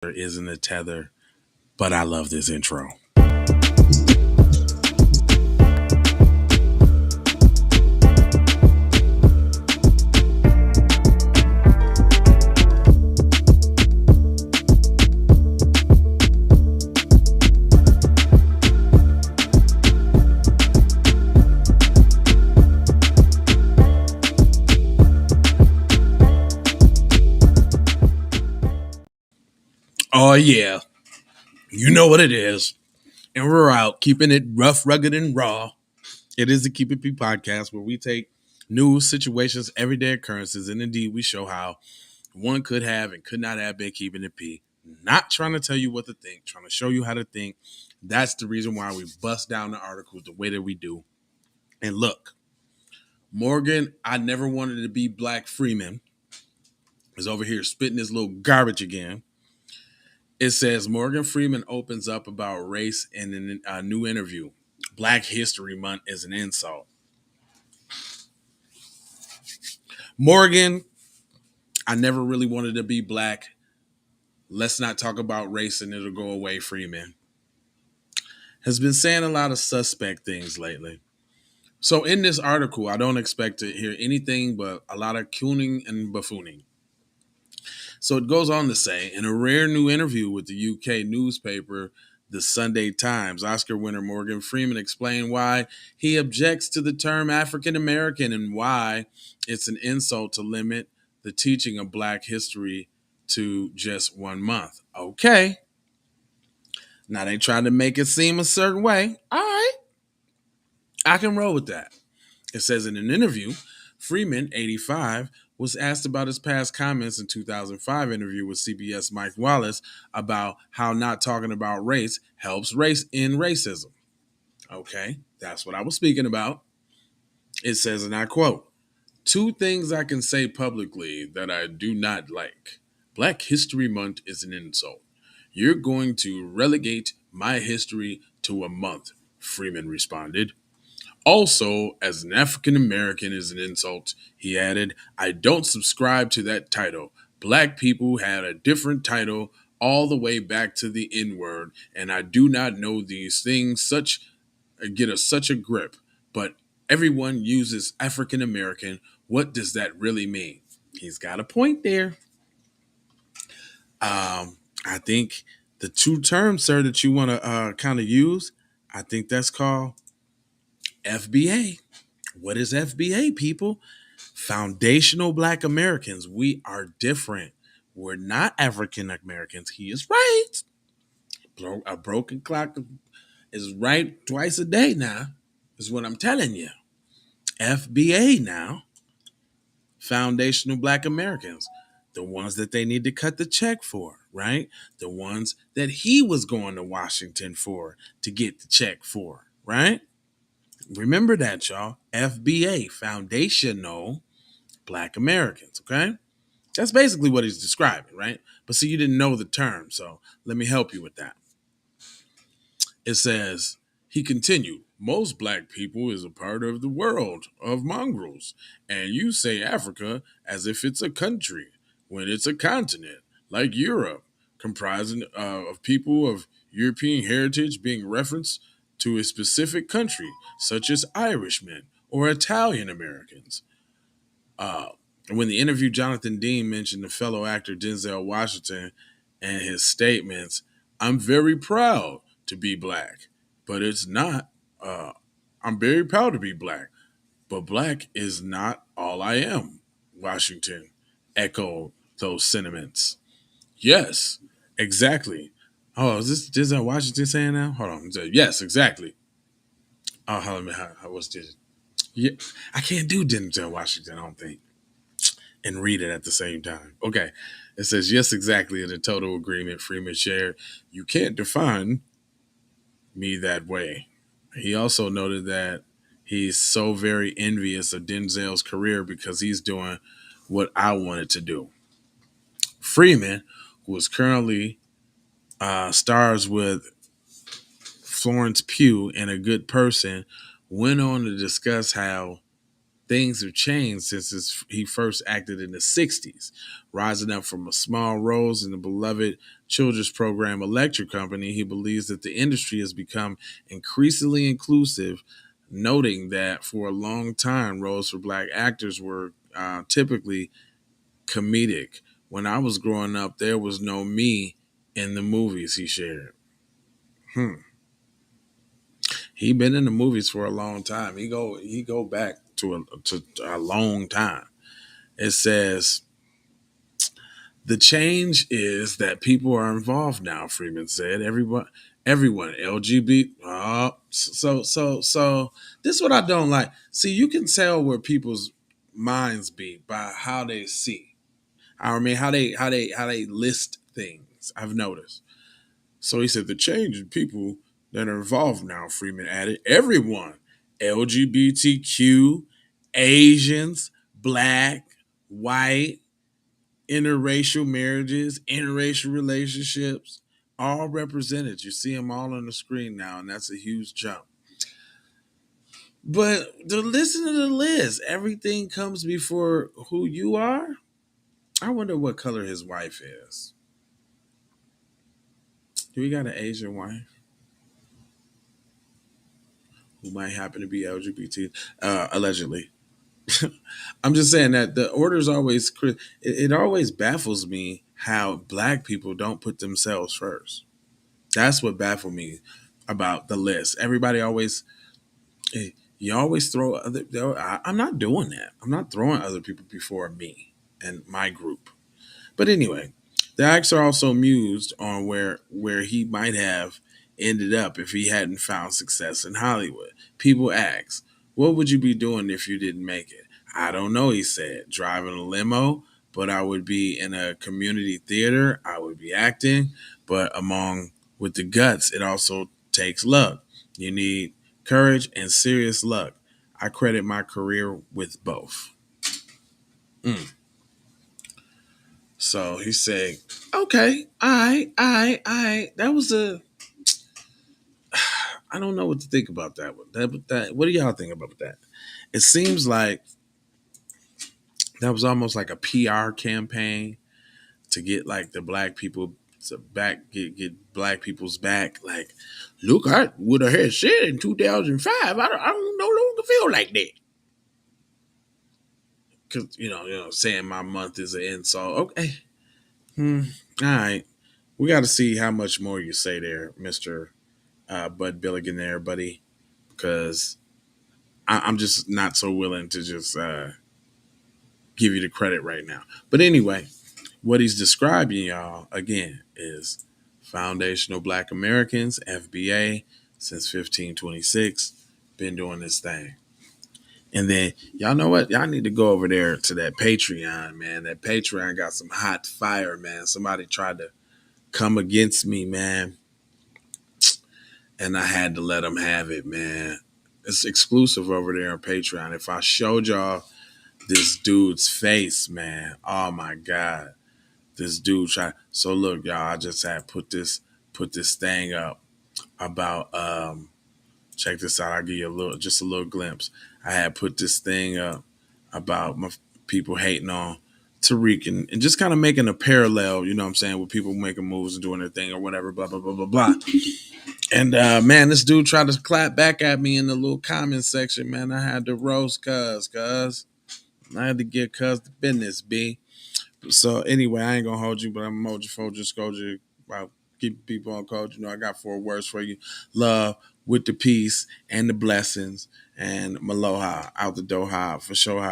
There isn't a tether, but I love this intro. Oh, yeah. You know what it is. And we're out keeping it rough, rugged, and raw. It is the Keep It P podcast where we take news, situations, everyday occurrences, and indeed we show how one could have and could not have been keeping it P. Not trying to tell you what to think, trying to show you how to think. That's the reason why we bust down the articles the way that we do. And look, Morgan, I never wanted to be Black Freeman, is over here spitting this little garbage again. It says Morgan Freeman opens up about race in a new interview. Black History Month is an insult. Morgan, I never really wanted to be black. Let's not talk about race and it'll go away, Freeman. Has been saying a lot of suspect things lately. So in this article, I don't expect to hear anything but a lot of cooning and buffooning. So it goes on to say, in a rare new interview with the UK newspaper, the Sunday Times, Oscar winner Morgan Freeman explained why he objects to the term African American and why it's an insult to limit the teaching of Black history to just 1 month. Okay. Now they trying to make it seem a certain way. All right. I can roll with that. It says in an interview, Freeman, 85, was asked about his past comments in 2005 interview with CBS Mike Wallace about how not talking about race helps race in racism. Okay, that's what I was speaking about. It says, and I quote, two things I can say publicly that I do not like. Black History Month is an insult. You're going to relegate my history to a month, Freeman responded. Also, as an African American is an insult, he added, I don't subscribe to that title. Black people had a different title all the way back to the N-word, and I do not know these things such a grip. But everyone uses African American. What does that really mean? He's got a point there. I think the two terms, sir, that you want to kind of use, I think that's called FBA. What is FBA, people? Foundational Black Americans. We are different. We're not African Americans. He is right. A broken clock is right twice a day now, is what I'm telling you. FBA now. Foundational Black Americans. The ones that they need to cut the check for, right? The ones that he was going to Washington for to get the check for, right? Remember that, y'all. FBA, Foundational Black Americans, okay? That's basically what he's describing, right? But see, you didn't know the term, so let me help you with that. It says, he continued, most black people is a part of the world of mongrels, and you say Africa as if it's a country when it's a continent, like Europe, comprising of people of European heritage being referenced to a specific country, such as Irishmen or Italian Americans. When the interview, Jonathan Dean mentioned the fellow actor Denzel Washington and his statements, I'm very proud to be black, but it's not. I'm very proud to be black, but black is not all I am. Washington echoed those sentiments. Yes, exactly. Oh, is this Denzel Washington saying now? Hold on. Yes, exactly. Oh, hold on. How was this? Yeah, I can't do Denzel Washington, I don't think, and read it at the same time. Okay. It says, yes, exactly. In a total agreement, Freeman shared, you can't define me that way. He also noted that he's so very envious of Denzel's career because he's doing what I wanted to do. Freeman, who is currently stars with Florence Pugh and A Good Person, went on to discuss how things have changed since he first acted in the 60s. Rising up from a small roles in the beloved children's program Electric Company, he believes that the industry has become increasingly inclusive, noting that for a long time, roles for black actors were typically comedic. When I was growing up, there was no me in the movies, he shared. Hmm. He been in the movies for a long time. He go back to a long time. It says the change is that people are involved now. Freeman said, everyone, LGBT. So this is what I don't like. See, you can tell where people's minds be by how they see. I mean, how they list things. I've noticed. So he said the change in people that are involved now, Freeman added, everyone, LGBTQ, Asians, black, white, interracial marriages, interracial relationships, all represented. You see them all on the screen now, and that's a huge jump. But to listen to the list, everything comes before who you are. I wonder what color his wife is. Do we got an Asian wife who might happen to be LGBT? Allegedly. I'm just saying that the order's always it always baffles me how black people don't put themselves first. That's what baffled me about the list. Everybody always you always throw other. I'm not doing that. I'm not throwing other people before me and my group. But anyway, the acts are also mused on where he might have ended up if he hadn't found success in Hollywood. People ask, "What would you be doing if you didn't make it?" I don't know, he said. Driving a limo, but I would be in a community theater. I would be acting, but among with the guts, it also takes luck. You need courage and serious luck. I credit my career with both. Mm. So he said, okay, I. That was a. I don't know what to think about that one. What do y'all think about that? It seems like that was almost like a PR campaign to get like the black people to get black people's back. Like, look, I would have had said in 2005. I don't no longer feel like that. Because saying my month is an insult. Okay, all right. We got to see how much more you say there, Mister Bud Billigan, there, buddy. Because I'm just not so willing to just give you the credit right now. But anyway, what he's describing, y'all, again, is Foundational Black Americans, FBA, since 1526, been doing this thing. And then, y'all know what? Y'all need to go over there to that Patreon, man. That Patreon got some hot fire, man. Somebody tried to come against me, man. And I had to let them have it, man. It's exclusive over there on Patreon. If I showed y'all this dude's face, man, oh my God. This dude tried. So look, y'all, I just had put this thing up about check this out. I'll give you a little glimpse. I had put this thing up about my people hating on Tariq and just kind of making a parallel, you know what I'm saying, with people making moves and doing their thing or whatever, blah, blah, blah, blah, blah. And man, this dude tried to clap back at me in the little comment section, man. I had to roast cuz. I had to give cuz the business, B. So anyway, I ain't gonna hold you, but I'm emoji, Folger, Scourger, about keep people on code. I got 4 words for you. Love with the peace and the blessings and Maloha out the Doha for sure.